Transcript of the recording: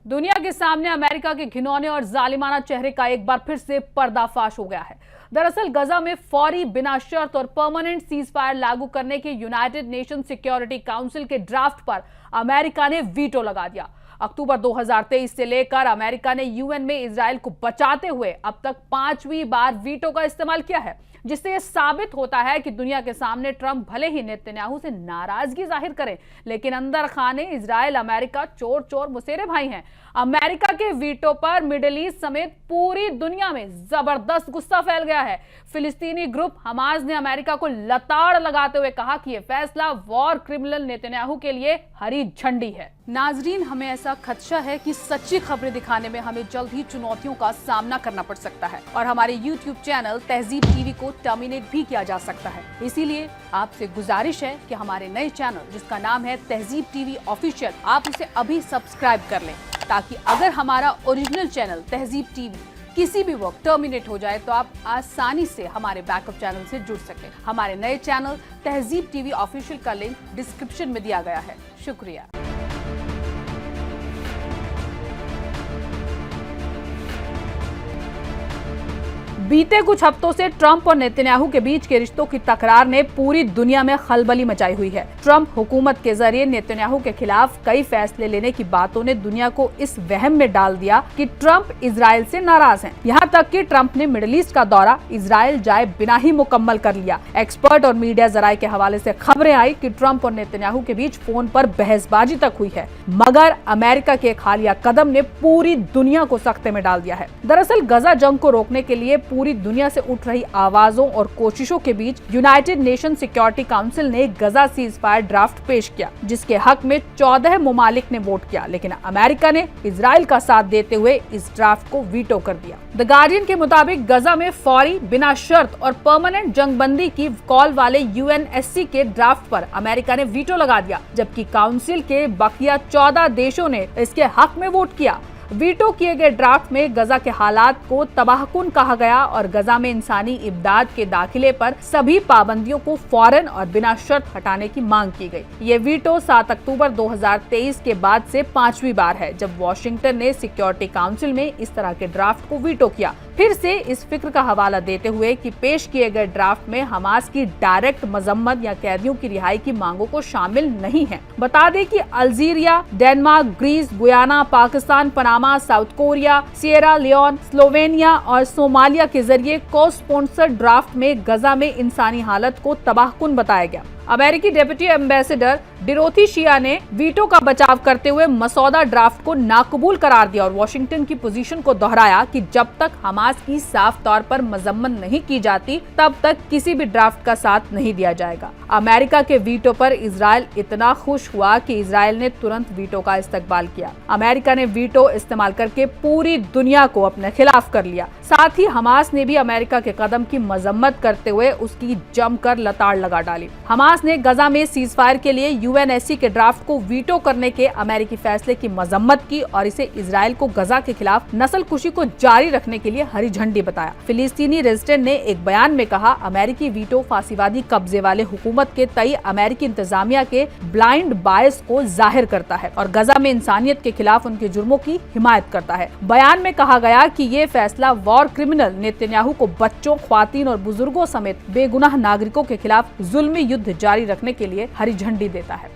दुनिया के सामने अमेरिका के घिनौने और जालिमाना चेहरे का एक बार फिर से पर्दाफाश हो गया है। दरअसल गजा में फौरी, बिना शर्त और परमानेंट सीज फायर लागू करने के यूनाइटेड नेशन सिक्योरिटी काउंसिल के ड्राफ्ट पर अमेरिका ने वीटो लगा दिया। अक्टूबर 2023 से लेकर अमेरिका ने यूएन में इजराइल को बचाते हुए अब तक 5वीं बार वीटो का इस्तेमाल किया है, जिससे यह साबित होता है कि दुनिया के सामने ट्रंप भले ही नेतन्याहू से नाराजगी जाहिर करें, लेकिन अंदर खाने इजराइल अमेरिका चोर चोर मुसेरे भाई हैं। अमेरिका के वीटो पर मिडिल ईस्ट समेत पूरी दुनिया में जबरदस्त गुस्सा फैल गया है। फिलिस्तीनी ग्रुप हमास ने अमेरिका को लताड़ लगाते हुए कहा कि यह फैसला वॉर क्रिमिनल नेतन्याहू के लिए हरी झंडी है। नाजरीन, हमें ऐसा खदशा है कि सच्ची खबरें दिखाने में हमें जल्द ही चुनौतियों का सामना करना पड़ सकता है और हमारे YouTube चैनल तहजीब टीवी को टर्मिनेट भी किया जा सकता है। इसीलिए आपसे गुजारिश है कि हमारे नए चैनल, जिसका नाम है तहजीब टीवी ऑफिशियल, आप उसे अभी सब्सक्राइब कर लें, ताकि अगर हमारा ओरिजिनल चैनल तहजीब टीवी किसी भी वक्त टर्मिनेट हो जाए तो आप आसानी से हमारे बैकअप चैनल से जुड़ सकें। हमारे नए चैनल तहजीब टीवी ऑफिशियल का लिंक डिस्क्रिप्शन में दिया गया है। शुक्रिया। बीते कुछ हफ्तों से ट्रंप और नेतन्याहू के बीच के रिश्तों की तकरार ने पूरी दुनिया में खलबली मचाई हुई है। ट्रंप हुकूमत के जरिए नेतन्याहू के खिलाफ कई फैसले लेने की बातों ने दुनिया को इस वहम में डाल दिया कि ट्रंप इजराइल से नाराज हैं। यहाँ तक कि ट्रंप ने मिडिल ईस्ट का दौरा इजराइल जाए बिना ही मुकम्मल कर लिया। एक्सपर्ट और मीडिया जराये के हवाले से खबरें आई कि ट्रंप और नेतन्याहू के बीच फोन पर बहसबाजी तक हुई है, मगर अमेरिका के एक हालिया कदम ने पूरी दुनिया को सख्ते में डाल दिया है। दरअसल गजा जंग को रोकने के लिए पूरी दुनिया से उठ रही आवाजों और कोशिशों के बीच यूनाइटेड नेशन सिक्योरिटी काउंसिल ने गजा सीज फायर ड्राफ्ट पेश किया, जिसके हक में 14 ममालिक ने वोट किया, लेकिन अमेरिका ने इजराइल का साथ देते हुए इस ड्राफ्ट को वीटो कर दिया। द गार्डियन के मुताबिक गजा में फौरी, बिना शर्त और परमानेंट जंगबंदी की कॉल वाले यूएनएससी के ड्राफ्ट पर अमेरिका ने वीटो लगा दिया, जबकि काउंसिल के बकिया 14 देशों ने इसके हक में वोट किया। वीटो किए गए ड्राफ्ट में गजा के हालात को तबाहकुन कहा गया और गजा में इंसानी इमदाद के दाखिले पर सभी पाबंदियों को फौरन और बिना शर्त हटाने की मांग की गई। ये वीटो 7 अक्टूबर 2023 के बाद से 5वीं बार है जब वॉशिंगटन ने सिक्योरिटी काउंसिल में इस तरह के ड्राफ्ट को वीटो किया। फिर से इस फिक्र का हवाला देते हुए कि पेश किए गए ड्राफ्ट में हमास की डायरेक्ट मजम्मत या कैदियों की रिहाई की मांगों को शामिल नहीं है। बता दें कि Algeria, Denmark, Greece, Guyana, Pakistan, Panama, South Korea, Sierra Leone, Slovenia और सोमालिया के जरिए को स्पॉन्सर्ड ड्राफ्ट में गजा में इंसानी हालत को तबाहकुन बताया गया। अमेरिकी डेप्यूटी एम्बेसडर डिरोथी शिया ने वीटो का बचाव करते हुए मसौदा ड्राफ्ट को नाकबूल करार दिया और वॉशिंगटन की पोजीशन को दोहराया कि जब तक हमास की साफ तौर पर मजम्मत नहीं की जाती तब तक किसी भी ड्राफ्ट का साथ नहीं दिया जाएगा। अमेरिका के वीटो पर इजराइल इतना खुश हुआ कि इजराइल ने तुरंत वीटो का इस्तकबाल किया। अमेरिका ने वीटो इस्तेमाल करके पूरी दुनिया को अपने खिलाफ कर लिया। साथ ही हमास ने भी अमेरिका के कदम की मजम्मत करते हुए उसकी जमकर लताड़ लगा डाली। हमास ने गजा में सीज फायर के लिए यूएनएससी के ड्राफ्ट को वीटो करने के अमेरिकी फैसले की मजम्मत की और इसे इजराइल को गजा के खिलाफ नस्लकुशी को जारी रखने के लिए हरी झंडी बताया। फिलिस्तीनी रेजिडेंट ने एक बयान में कहा, अमेरिकी वीटो फांसीवादी कब्जे वाले हुकूमत के तई अमेरिकी इंतजामिया के ब्लाइंड बायस को जाहिर करता है और गजा में इंसानियत के खिलाफ उनके जुर्मों की हिमायत करता है। बयान में कहा गया कि ये फैसला वॉर क्रिमिनल नेतन्याहू को बच्चों, ख्वातीन और बुजुर्गों समेत बेगुनाह नागरिकों के खिलाफ जुल्मी युद्ध जारी रखने के लिए हरी झंडी देता है।